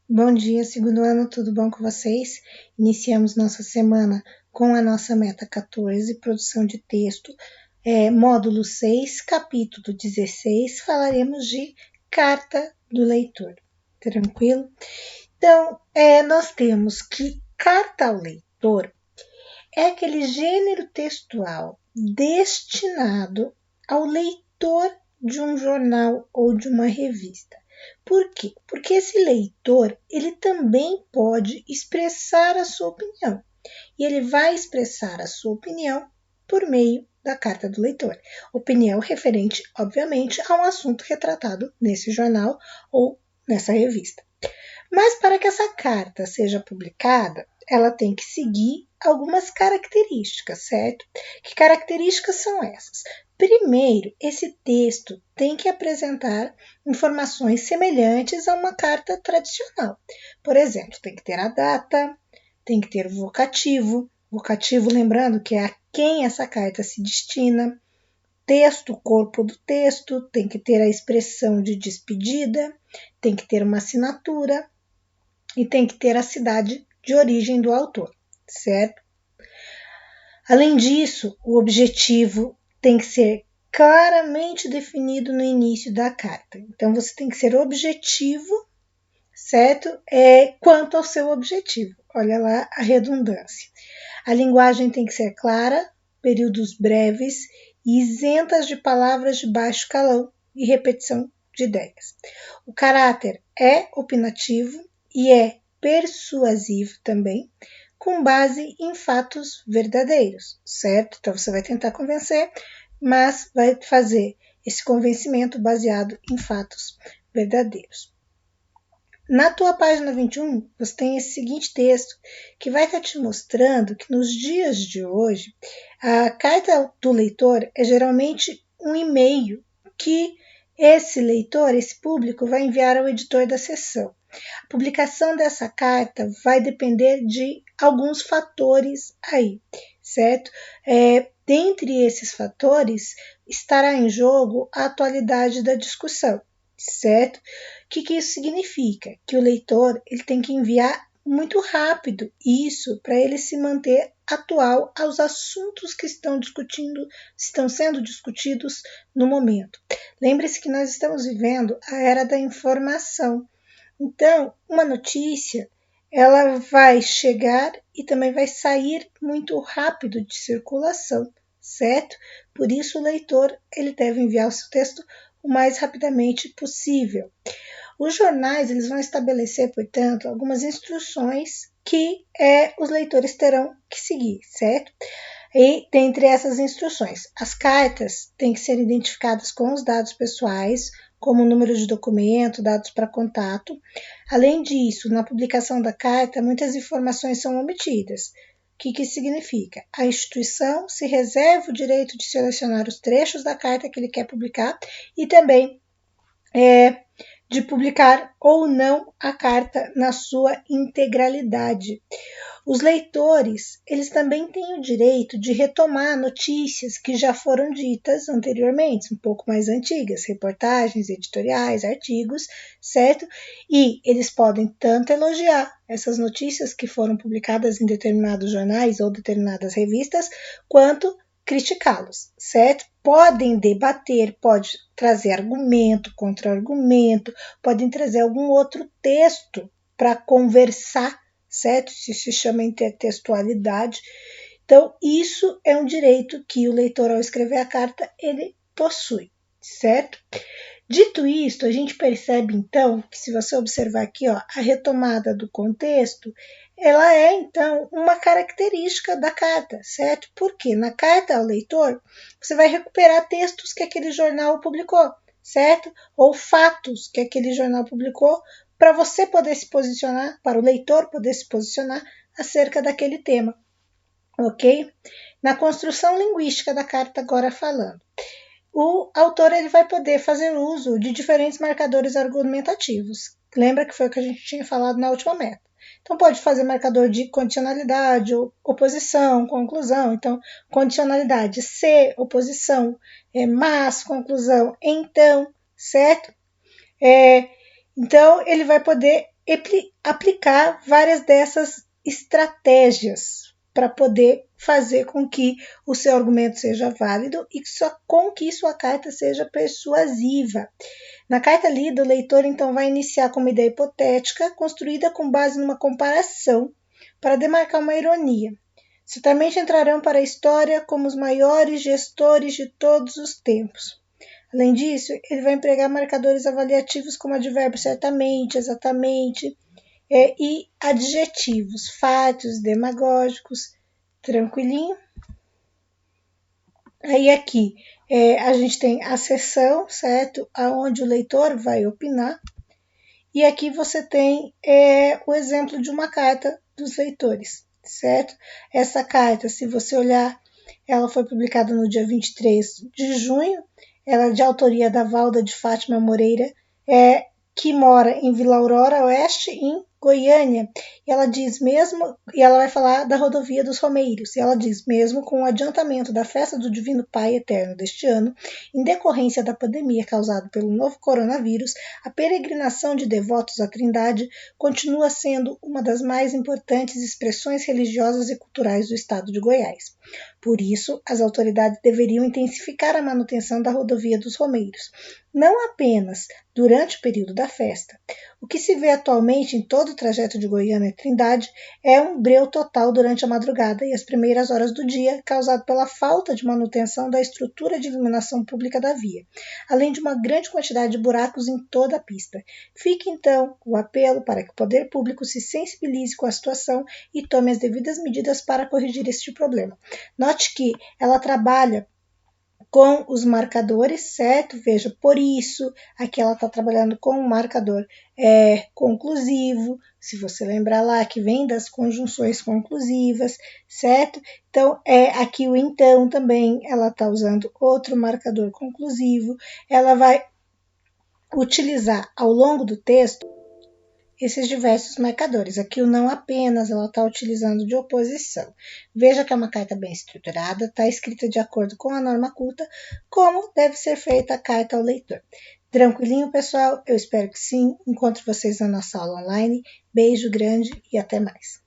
Bom dia, segundo ano, tudo bom com vocês? Iniciamos nossa semana com a nossa meta 14, produção de texto, módulo 6, capítulo 16, falaremos de carta do leitor, tranquilo? Então, nós temos que carta ao leitor é aquele gênero textual destinado ao leitor de um jornal ou de uma revista. Por quê? Porque esse leitor, ele também pode expressar a sua opinião. E ele vai expressar a sua opinião por meio da carta do leitor. Opinião referente, obviamente, a um assunto retratado nesse jornal ou nessa revista. Mas para que essa carta seja publicada, ela tem que seguir algumas características, certo? Que características são essas? Primeiro, esse texto tem que apresentar informações semelhantes a uma carta tradicional. Por exemplo, tem que ter a data, tem que ter o vocativo, lembrando que é a quem essa carta se destina, texto, corpo do texto, tem que ter a expressão de despedida, tem que ter uma assinatura, e tem que ter a cidade de origem do autor, certo? Além disso, o objetivo tem que ser claramente definido no início da carta. Então, você tem que ser objetivo, certo? Quanto ao seu objetivo. Olha lá a redundância. A linguagem tem que ser clara, períodos breves e isentas de palavras de baixo calão e repetição de ideias. O caráter é opinativo e é persuasivo também, com base em fatos verdadeiros, certo? Então você vai tentar convencer, mas vai fazer esse convencimento baseado em fatos verdadeiros. Na tua página 21, você tem esse seguinte texto, que vai estar te mostrando que nos dias de hoje, a carta do leitor é geralmente um e-mail que esse leitor, esse público, vai enviar ao editor da seção. A publicação dessa carta vai depender de alguns fatores aí, certo? Dentre esses fatores, estará em jogo a atualidade da discussão, certo? O que isso significa? Que o leitor ele tem que enviar muito rápido isso para ele se manter atual aos assuntos que estão sendo discutidos no momento. Lembre-se que nós estamos vivendo a era da informação. Então, uma notícia, ela vai chegar e também vai sair muito rápido de circulação, certo? Por isso, o leitor ele deve enviar o seu texto o mais rapidamente possível. Os jornais eles vão estabelecer, portanto, algumas instruções que os leitores terão que seguir, certo? E dentre essas instruções, as cartas têm que ser identificadas com os dados pessoais, como número de documento, dados para contato. Além disso, na publicação da carta, muitas informações são omitidas. O que isso significa? A instituição se reserva o direito de selecionar os trechos da carta que ele quer publicar e também de publicar ou não a carta na sua integralidade. Os leitores, eles também têm o direito de retomar notícias que já foram ditas anteriormente, um pouco mais antigas, reportagens, editoriais, artigos, certo? E eles podem tanto elogiar essas notícias que foram publicadas em determinados jornais ou determinadas revistas, quanto criticá-los, certo? Podem debater, pode trazer argumento, contra-argumento, podem trazer algum outro texto para conversar, certo? Isso se chama intertextualidade. Então, isso é um direito que o leitor, ao escrever a carta, ele possui, certo? Dito isto, a gente percebe, então, que se você observar aqui, ó, a retomada do contexto, ela é, então, uma característica da carta, certo? Porque na carta ao leitor, você vai recuperar textos que aquele jornal publicou, certo? Ou fatos que aquele jornal publicou, para você poder se posicionar, para o leitor poder se posicionar acerca daquele tema, ok? Na construção linguística da carta agora falando, o autor ele vai poder fazer uso de diferentes marcadores argumentativos. Lembra que foi o que a gente tinha falado na última meta. Então, pode fazer marcador de condicionalidade, oposição, conclusão. Então, condicionalidade, se, oposição, mas, conclusão, então, certo? Então, ele vai poder aplicar várias dessas estratégias para poder fazer com que o seu argumento seja válido e com que sua carta seja persuasiva. Na carta lida, o leitor então vai iniciar com uma ideia hipotética, construída com base numa comparação, para demarcar uma ironia. Certamente entrarão para a história como os maiores gestores de todos os tempos. Além disso, ele vai empregar marcadores avaliativos como advérbios certamente, exatamente, e adjetivos, fátuos, demagógicos, tranquilinho. Aí aqui a gente tem a seção, certo? Aonde o leitor vai opinar. E aqui você tem o exemplo de uma carta dos leitores, certo? Essa carta, se você olhar, ela foi publicada no dia 23 de junho. Ela é de autoria da Valda de Fátima Moreira, que mora em Vila Aurora Oeste, em Goiânia. E ela diz mesmo, e ela vai falar da rodovia dos Romeiros, e ela diz mesmo com o adiantamento da festa do Divino Pai Eterno deste ano, em decorrência da pandemia causada pelo novo coronavírus, a peregrinação de devotos à Trindade continua sendo uma das mais importantes expressões religiosas e culturais do estado de Goiás. Por isso, as autoridades deveriam intensificar a manutenção da rodovia dos Romeiros, não apenas durante o período da festa. O que se vê atualmente em todo o trajeto de Goiânia a Trindade é um breu total durante a madrugada e as primeiras horas do dia, causado pela falta de manutenção da estrutura de iluminação pública da via, além de uma grande quantidade de buracos em toda a pista. Fica então o apelo para que o poder público se sensibilize com a situação e tome as devidas medidas para corrigir este problema. Note que ela trabalha com os marcadores, certo? Veja, por isso, aqui ela está trabalhando com um marcador conclusivo, se você lembrar lá, que vem das conjunções conclusivas, certo? Então, aqui o então também, ela está usando outro marcador conclusivo, ela vai utilizar ao longo do texto esses diversos marcadores. Aqui o não apenas, ela está utilizando de oposição. Veja que é uma carta bem estruturada, está escrita de acordo com a norma culta, como deve ser feita a carta ao leitor. Tranquilinho, pessoal? Eu espero que sim. Encontro vocês na nossa aula online. Beijo grande e até mais.